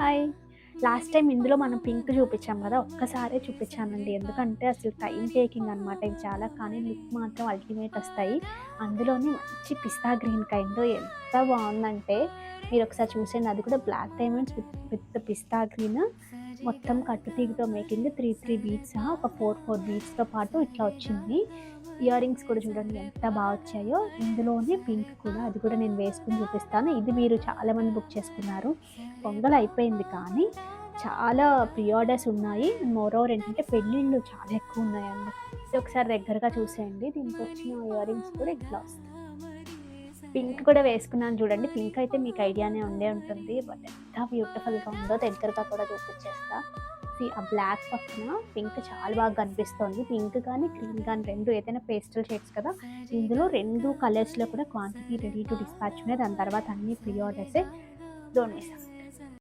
Hi! Last time ఇందులో మనం pink చూపించాం కదా! ఒక్కసారే చూపించానండి. ఎందుకంటే అసలు టైమ్ టేకింగ్ అనమాట ఇవి చాలా. కానీ లుక్ మాత్రం అల్టిమేట్ వస్తాయి. అందులోని మంచి పిస్తా గ్రీన్ కైండ్ ఎంత బావుందంటే మీరొకసారి చూసేయండి. అది కూడా బ్లాక్ డైమండ్స్ విత్ పిస్తా గ్రీన్ మొత్తం కట్టు తీగతో మేకింగ్ 3 బీడ్స్ ఒక 4 బీడ్స్‌తో పాటు ఇట్లా వచ్చింది. ఇయర్ రింగ్స్ కూడా చూడండి ఎంత బాగా వచ్చాయో. ఇందులోనే పింక్ కూడా అది కూడా నేను వేసుకొని చూపిస్తాను. ఇది మీరు చాలామంది బుక్ చేసుకున్నారు. పొంగల్ అయిపోయింది కానీ చాలా ప్రీ ఆర్డర్స్ ఉన్నాయి. మోరోవర్ ఏంటంటే పెళ్ళిళ్ళు చాలా ఎక్కువ ఉన్నాయండి. ఇది ఒకసారి దగ్గరగా చూసేయండి. దీనికి వచ్చిన ఇయర్ రింగ్స్ కూడా ఇట్లా వస్తాయి. పింక్ కూడా వేసుకున్నాను చూడండి. పింక్ అయితే మీకు ఐడియానే ఉండే ఉంటుంది. బట్ ఎంత బ్యూటిఫుల్‌గా ఉందో దగ్గరగా కూడా చూపించేస్తా. ఆ బ్లాక్ పక్కన పింక్ చాలా బాగా కనిపిస్తోంది. పింక్ కానీ, గ్రీన్ కానీ 2 ఏదైనా పేస్టల్ షేడ్స్ కదా! ఇందులో 2 కలర్స్‌లో కూడా క్వాంటిటీ రెడీ టు డిస్పాచ్ ఉన్నాయి. దాని తర్వాత అన్నీ ప్రీ ఆర్డర్సే. Don't miss.